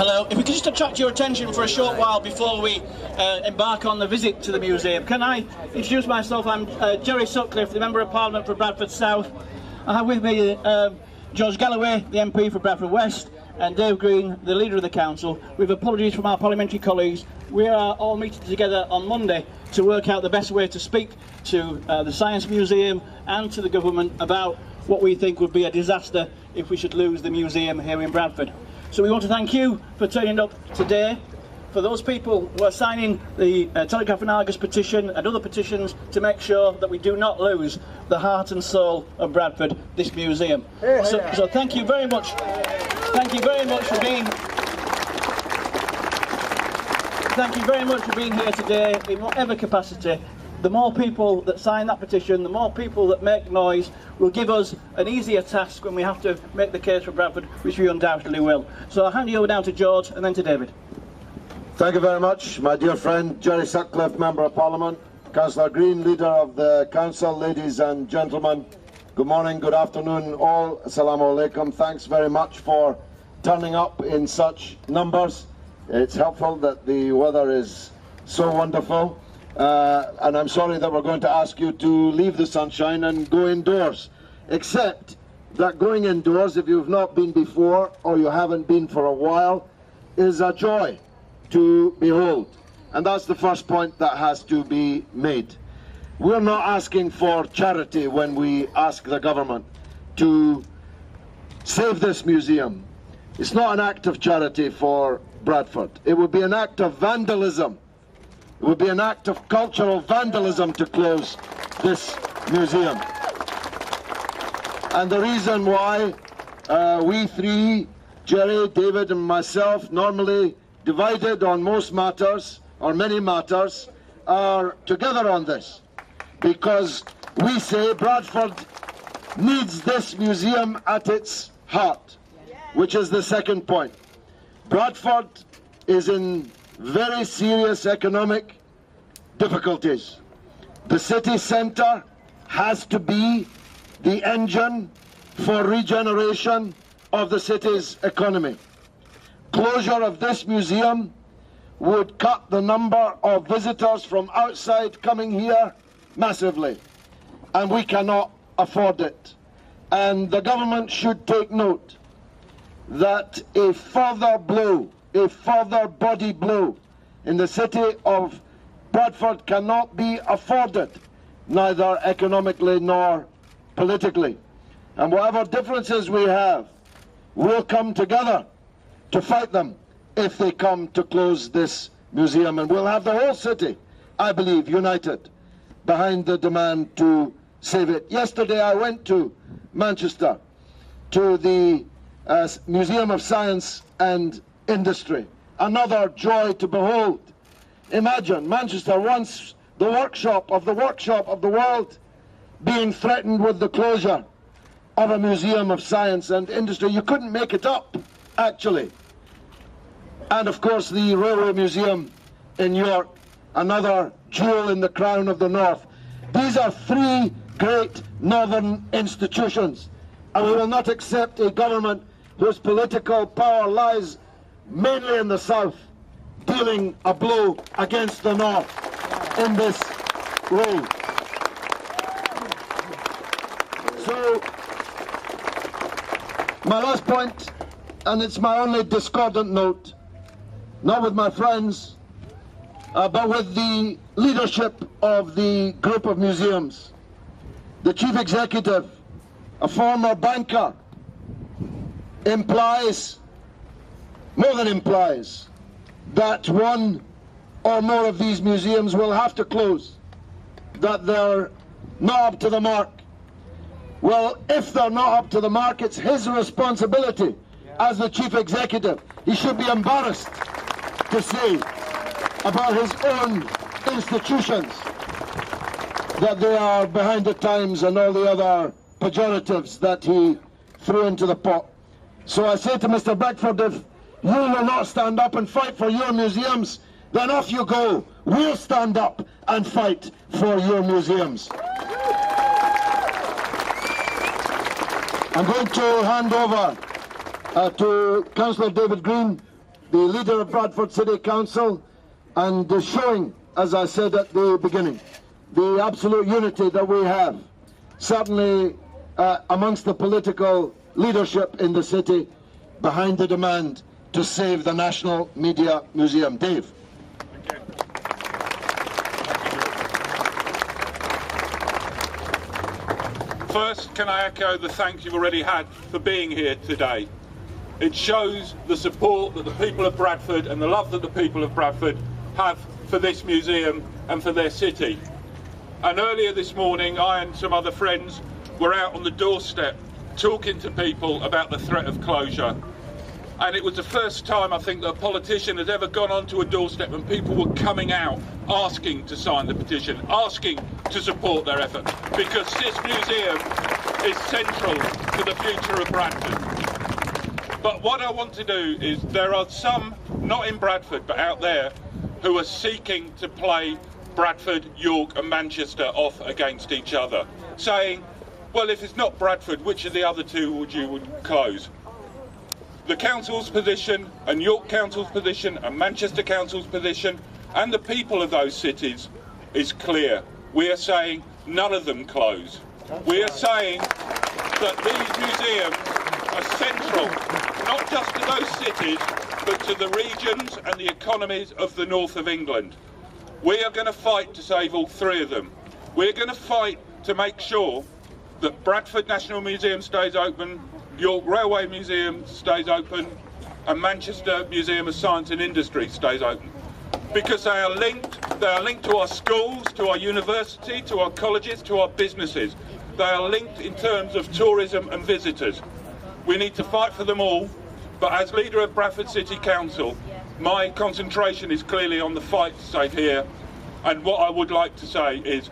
Hello. If we could just attract your attention for a short while before we embark on the visit to the museum. Can I introduce myself? I'm Jerry Sutcliffe, the Member of Parliament for Bradford South. I have with me George Galloway, the MP for Bradford West, and Dave Green, the Leader of the Council. With apologies from our parliamentary colleagues, we are all meeting together on Monday to work out the best way to speak to the Science Museum and to the government about what we think would be a disaster if we should lose the museum here in Bradford. So we want to thank you for turning up today. For those people who are signing the Telegraph and Argus petition and other petitions to make sure that we do not lose the heart and soul of Bradford, this museum. So thank you very much. Thank you very much for being. Thank you very much for being here today in whatever capacity. The more people that sign that petition, the more people that make noise, will give us an easier task when we have to make the case for Bradford, which we undoubtedly will. So I'll hand you over now to George and then to David. Thank you very much, my dear friend Jerry Sutcliffe, Member of Parliament, Councillor Green, Leader of the Council, ladies and gentlemen. Good morning, good afternoon all. Assalamu alaikum. Thanks very much for turning up in such numbers. It's helpful that the weather is so wonderful. And I'm sorry that we're going to ask you to leave the sunshine and go indoors. Except that going indoors, if you've not been before or you haven't been for a while, is a joy to behold. And that's the first point that has to be made. We're not asking for charity when we ask the government to save this museum. It's not an act of charity for Bradford. It would be an act of vandalism. It would be an act of cultural vandalism to close this museum. And the reason why we three, Jerry, David and myself, normally divided on most matters, or many matters, are together on this. Because we say Bradford needs this museum at its heart, which is the second point. Bradford is in very serious economic difficulties. The city centre has to be the engine for regeneration of the city's economy. Closure of this museum would cut the number of visitors from outside coming here massively, and we cannot afford it. And the government should take note that a further blow, a further body blow in the city of Bradford cannot be afforded, neither economically nor politically. And whatever differences we have, we'll come together to fight them if they come to close this museum. And we'll have the whole city, I believe, united behind the demand to save it. Yesterday I went to Manchester, to the Museum of Science and Industry. Another joy to behold. Imagine Manchester, once the workshop of the world, being threatened with the closure of a Museum of Science and Industry. You couldn't make it up, actually. And of course the Railway Museum in York, another jewel in the crown of the North. These are three great northern institutions, and we will not accept a government whose political power lies mainly in the south, dealing a blow against the north in this way. So, my last point, and it's my only discordant note, not with my friends, but with the leadership of the group of museums. The chief executive, a former banker, implies, more than implies, that one or more of these museums will have to close, that they're not up to the mark. Well, if they're not up to the mark, it's his responsibility as the chief executive. He should be embarrassed to say about his own institutions that they are behind the times and all the other pejoratives that he threw into the pot. So I say to Mr. Bradford, if you will not stand up and fight for your museums, then off you go. We'll stand up and fight for your museums. I'm going to hand over to Councillor David Green, the leader of Bradford City Council, and showing, as I said at the beginning, the absolute unity that we have, certainly amongst the political leadership in the city, behind the demand to save the National Media Museum. Dave. First, can I echo the thanks you've already had for being here today. It shows the support that the people of Bradford and the love that the people of Bradford have for this museum and for their city. And earlier this morning, I and some other friends were out on the doorstep talking to people about the threat of closure. And it was the first time, I think, that a politician has ever gone onto a doorstep and people were coming out asking to sign the petition, asking to support their efforts, because this museum is central to the future of Bradford. But what I want to do is, there are some, not in Bradford, but out there, who are seeking to play Bradford, York and Manchester off against each other, saying, well, if it's not Bradford, which of the other two would you close? The council's position, and York Council's position, and Manchester Council's position, and the people of those cities is clear. We are saying none of them close. We are saying that these museums are central, not just to those cities, but to the regions and the economies of the north of England. We are going to fight to save all three of them. We're going to fight to make sure that Bradford National Museum stays open, York Railway Museum stays open, and Manchester Museum of Science and Industry stays open. Because they are linked to our schools, to our university, to our colleges, to our businesses. They are linked in terms of tourism and visitors. We need to fight for them all, but as leader of Bradford City Council, my concentration is clearly on the fight to save here. And what I would like to say is,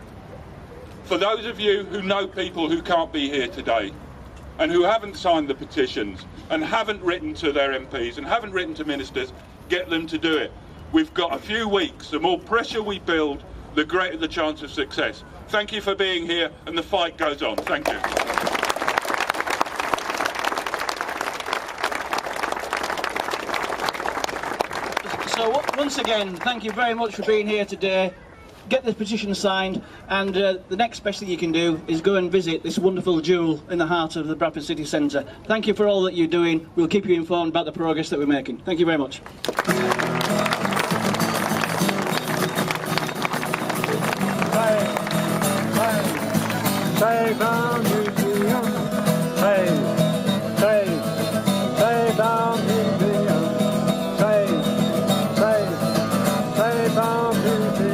for those of you who know people who can't be here today, and who haven't signed the petitions, and haven't written to their MPs, and haven't written to ministers, get them to do it. We've got a few weeks. The more pressure we build, the greater the chance of success. Thank you for being here, and the fight goes on. Thank you. So once again, thank you very much for being here today. Get the petition signed, and the next best thing you can do is go and visit this wonderful jewel in the heart of the Bradford City Centre. Thank you for all that you're doing. We'll keep you informed about the progress that we're making. Thank you very much. Save our museum, save our museum, save our museum.